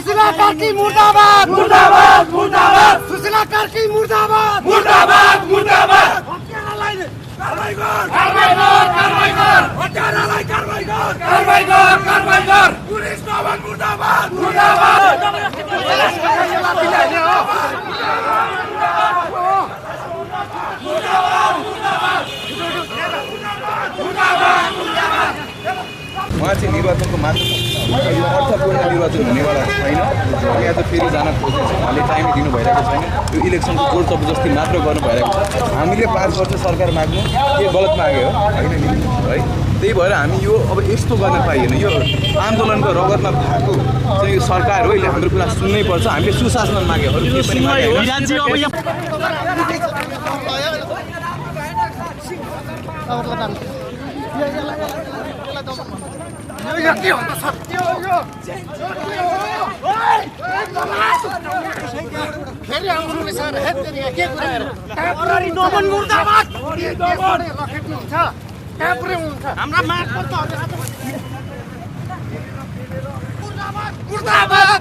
सुशीला कार्की मुर्दाबाद मुर्दाबाद मुर्दाबाद सुशीला कार्की मुर्दाबाद मुर्दाबाद मुर्दाबाद हत्यारालाई कारबाही गर कारबाही गर कारबाही गर हत्यारालाई कारबाही गर कारबाही गर कारबाही गर पुलिस नभन मुर्दाबाद मुर्दाबाद उहाँ चाहिँ निर्वाचनको मात्र अर्थपूर्ण निर्वाचन हुनेवाला छैन। हामी आज फेरि जान खोज्दैछौँ। उहाँले टाइम दिनु भइरहेको छैन। यो इलेक्सनको जोर जबरजस्ती मात्र गर्नु भइरहेको छ। हामीले 5 वर्ष सरकार माग्नु के गलत माग्यो होइन नि है। त्यही भएर हामी यो अब यस्तो गर्न पाइएन। यो आन्दोलनको रगतमा भएको चाहिँ यो सरकार हो, यसले हाम्रो कुरा सुन्नै पर्छ। हामीले सुशासन माग्यो अरू के पनि माग्यो। फेरि आउनु सर के कुरा टेम्पररी नोबल मुर्दाबाद हुन्छ टेम्पररी हुन्छ हाम्रा माग पर्छ मुर्दाबाद मुर्दाबाद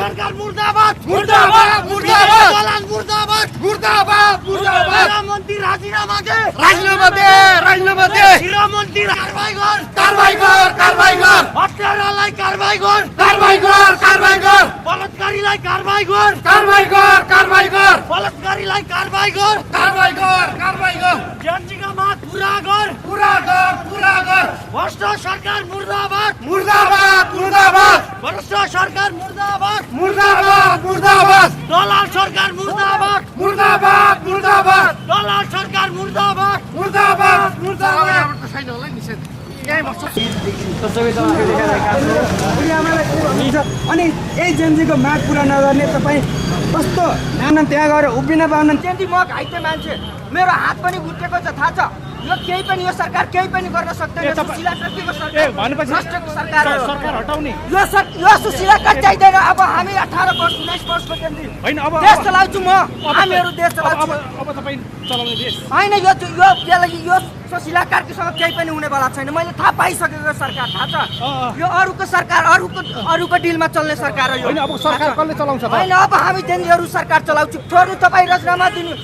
सरकार मुर्दाबाद मुर्दाबाद मुर्दाबाद दलाल मुर्दाबाद मुर्दाबाद मुर्दाबाद मन्त्री राजीनामा दे राजीनामा दे राजीनामा दे गृहमन्त्री कारबाही गर कारबाही गर कारबाही गर हत्यारालाई कारबाही गर कारबाही गर कारबाही गर बलात्कारीलाई कारबाही गर कारबाही गर कारबाही गर बलात्कारीलाई कारबाही गर कारबाही गर कारबाही गर जनजीका माग पुरा गर पुरा गर पुरा गर भ्रष्ट सरकार मुर्दाबाद मुर्दाबाद मुर्दाबाद भ्रष्ट सरकार मुर्दाबाद मुर्दाबाद मुर्दाबाद दलाल सरकार मुर्दाबाद मुर्दाबाद मुर्दाबाद दलाल सरकार मुर्दाबाद मुर्दाबाद मुर्दाबाद छैन होला नि सर यही बस्छ अनि यही जेनजीको माग पुरा नगर्ने तपाईँ कस्तो नाम त्यहाँ गएर उभिन पाउनु जेनजी म घाइते मान्छे मेरो हात पनि गुटेको छ थाहा छ यो केही पनि यो सरकार केही पनि गर्न सक्दैन सुशीला कार्कीको सरकार भ्रष्टको सरकार हटाउने यो सुशीला कार्की चाहिँदैन अब हामी 18 वर्ष 19 वर्षको जेनजी हैन अब देश चलाउँछु म हामीहरू देश चलाउँछु अब तपाईँ चलाउने देश हैन यो यो सुशीला कार्कीसँग केही पनि हुनेवाला छैन मैले थाहा पाइसकेको सरकार थाहा छ यो अरूको सरकार अरूको डिलमा चल्ने सरकार हो यो हैन अब सरकार कसले चलाउँछ त हैन अब हामी जेनजीहरू सरकार चलाउँछु छोड्नु तपाईँ राजीनामा दिनु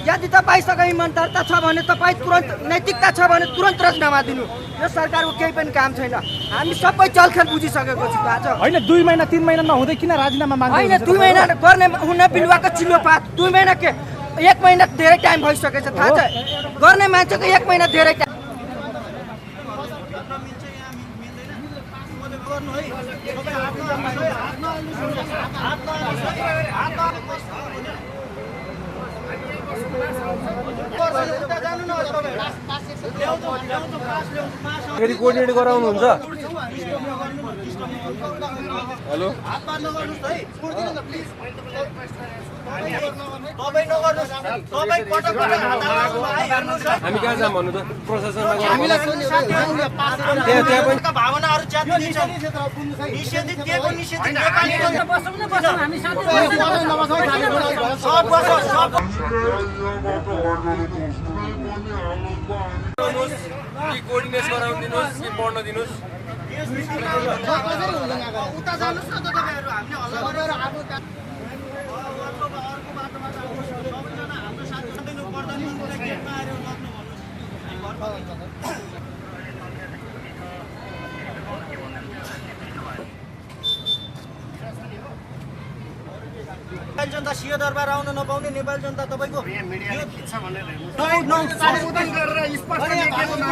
यदि तपाईसँग इमानदारता छ भने तपाईँ तुरन्त नैतिकता छ भने तुरन्त राजीनामा दिनु यो सरकारको केही पनि काम छैन हामी सबै चलखेल बुझिसकेको छु थाहा छ हैन 2 महिना 3 महिना नहुँदै किन राजीनामा माग्नु हैन 2 महिना गर्ने हुन बिलुवाको चिल्लो पात 2 महिना के 1 महिना धेरै टाइम भइसकेछ थाहा छ गर्ने मान्छेको 1 महिना धेरै टाइम फेरि कोर्डिनेट गराउनुहुन्छ हेलो हामी कहाँ जाम भन्नु त प्रशासनमा भावनाहरू निषेधित दिएको निषेधित नेपाली कोर्डिनेट गराउनु दिनुहोस् कि पढ्न दिनुहोस् उता जानुस् न त तपाईहरु हामीले हल्ला गरेर आफ्नो अर्को बाटोमा सबैजना हाम्रो साथ दिनु पर्दैन गेटमा आएर लग्न भन्नुस् नेपाली जनता सिंह दरबार आउन नपाउने नेपाली जनता तपाईको मिडियाले खिच्छ भनेर संशोधन गरेर स्पष्ट लेखेको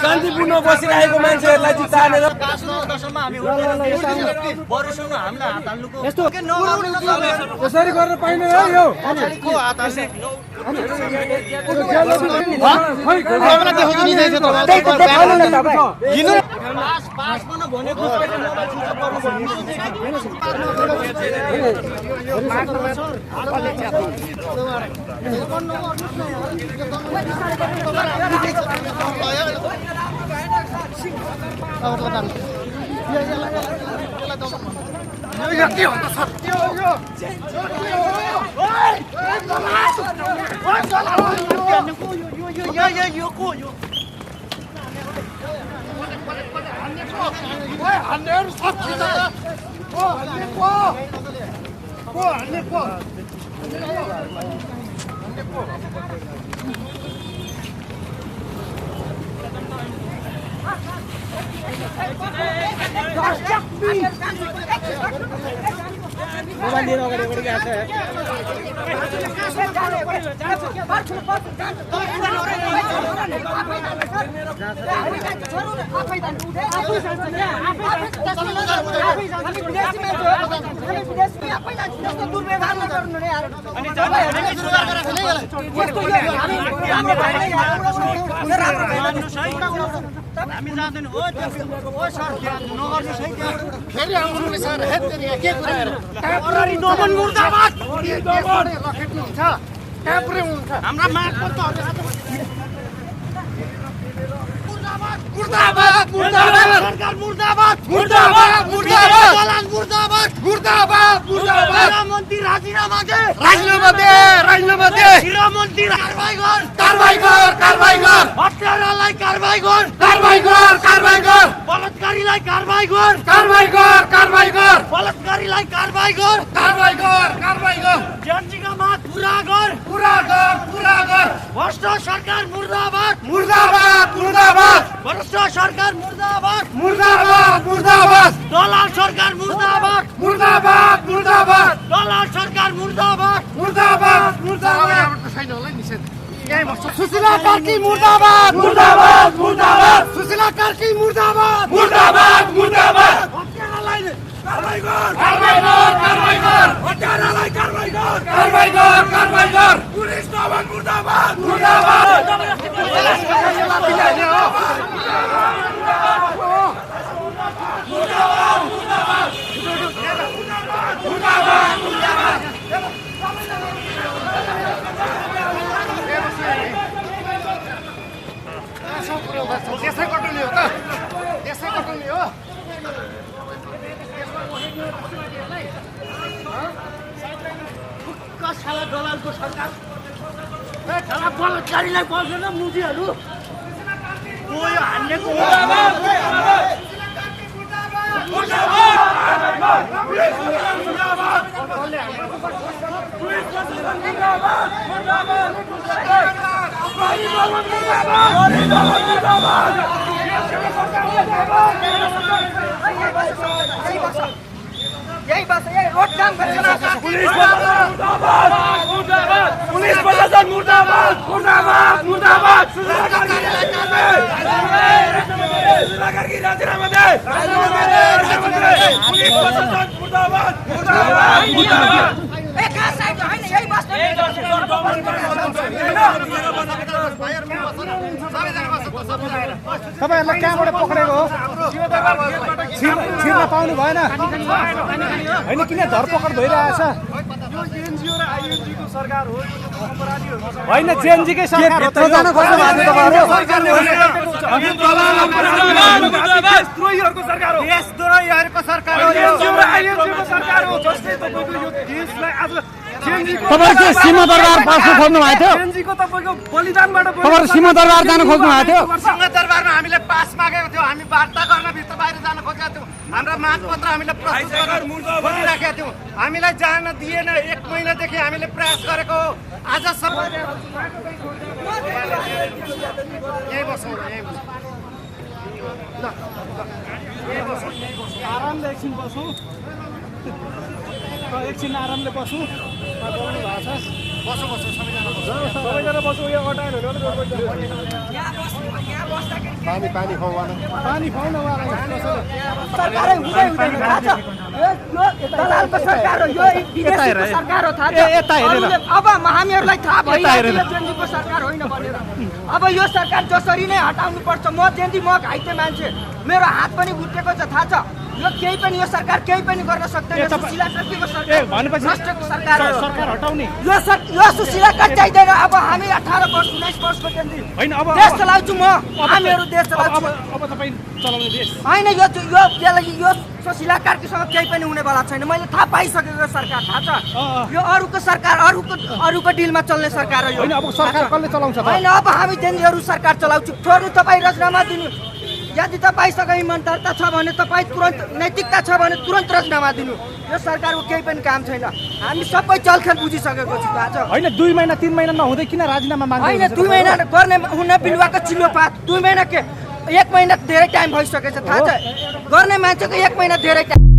शान्तिपूर्ण बसिरहेको मान्छेहरूलाई चाहिँ तानेर यसरी गर्न पाइने है यो मोबाइल लिएर अगाडि गएको छ हामी जाँदैन हो सर नगर्नुहोस् है त्यहाँ फेरि आउनु सर के कुरा नमन मुर्दाबाद लखेट्नुहुन्छ कहाँ पुर्याउनुहुन्छ हाम्रा माग मुर्दाबाद मुर्दाबाद सरकार मुर्दाबाद मुर्दाबाद मुर्दाबाद दलाल मुर्दाबाद मुर्दाबाद मुर्दाबाद मन्त्री राजीनामा दे राजीनामा दे गृहमन्त्री कारबाही गर हत्यारालाई कारबाही गर बलात्कारीलाई कारबाही गर बलात्कारीलाई कारबाही गर जनजीका माग पुरा गर भ्रष्ट सरकार मुर्दाबाद भ्रष्ट सरकार मुर्दाबाद दलाल सरकार मुर्दाबाद दलाल सरकार मुर्दाबाद सुशीला कार्की मुर्दाबाद सुशीला कार्की मुर्दाबाद हत्यारालाई कारबाही गर पुलिस दमन मुर्दाबाद त्यसै कटाउने हो साला दलालको सरकार बलात्कारीलाई बस्दैन मुजीहरू हान्नेको यही बस यही रोड काम गर्छ पुलिस प्रशासन मुर्दाबाद राजीनामा दे पुलिस प्रशासन मुर्दाबाद तपाईहरुलाई कहाँबाट पक्रेको हो छिर्न पाउनु भएन हैन किन धरपकड भइरहेछ एनजिओ र आईएनजी को सरकार हो हैन जेएनजी कै सरकार हो त जान खोज्नु भएको तपाईहरु सरकारले अनि दलाल द्रोहीहरुको सरकार हो देश द्रोहीहरुको सरकार हो एनजिओ र आईएनजी को सरकार हो जसले तपाईको यो देशलाई आज तपाईहरु सीमा दरबार पास्नु खोज्नु भएको थियो एनजीको तपाईको बलिदानबाट तपाईहरु सीमा दरबार जान खोज्नु भएको थियो सीमा दरबारमा हामीले पास मागेको थियो हामी वार्ता गर्न भित्र बाहिर जान खोजेका थियौं हाम्रो मागपत्र हामीले प्रस्तुत गरेर बोलिराखेका थियौं हामीलाई जान दिएन 1 महिनादेखि हामीले प्रयास गरेको आज सबै यही बसौँ आरामले एकछिन बसौँ एकछिन आरामले बसौँ बसो सबैजना बसौँ यहाँ अटाएर होइन पानी खुवाउन पानी खुवाउन सरकारै हुँदै हुँदैन थाहा छ यो दलालको सरकार हो यो विदेशीको सरकार हो थाहा छ यता हेरेर। अरूले- अब हामीहरूलाई थाहा भइरहेको यो जेन्जीको सरकार होइन भनेर अब यो सरकार जसरी नै हटाउनु पर्छ म जेन्जी म घाइते मान्छे मेरो हात पनि उठेको छ थाहा छ यो केही पनि यो सरकार केही पनि गर्न सक्दैन ए, तपाईँ- सुशीला शक्तिको ए सरकार भनेपछि भ्रष्टको सरकार हो सरकार हटाउने यो सुशीला काट चाहिँदैन अब हामी 18 वर्ष 19 वर्षको जेन्जी होइन अब देश चलाउँछु म हामीहरू देश अब चलाउँछु अब तपाईँ चलाउने देश होइन यो सुशीला कार्कीसँग केही पनि हुनेवाला छैन मैले थाहा पाइसकेको सरकार थाहा छ यो अरूको सरकार अरूको डिलमा चल्ने सरकार हो यो होइन अब सरकार कसले चलाउँछ त होइन अब हामी जेन्जीहरू सरकार चलाउँछु छोड्नु तपाईँ राजीनामा दिनु यदि तपाईँसँग इमान्दारता छ भने तपाईँ तुरन्त नैतिकता छ भने तुरन्त राजीनामा दिनु यो सरकारको केही पनि काम छैन हामी सबै चलखेल बुझिसकेको छु थाहा छ होइन 2 महिना 3 महिना नहुँदै किन राजीनामा माग्नु होइन 2 महिना गर्ने हुन बिलुवाको चिल्लो पात 2 महिना के 1 महिना धेरै टाइम भइसकेछ थाहा छ गर्ने मान्छेको 1 महिना धेरै टाइम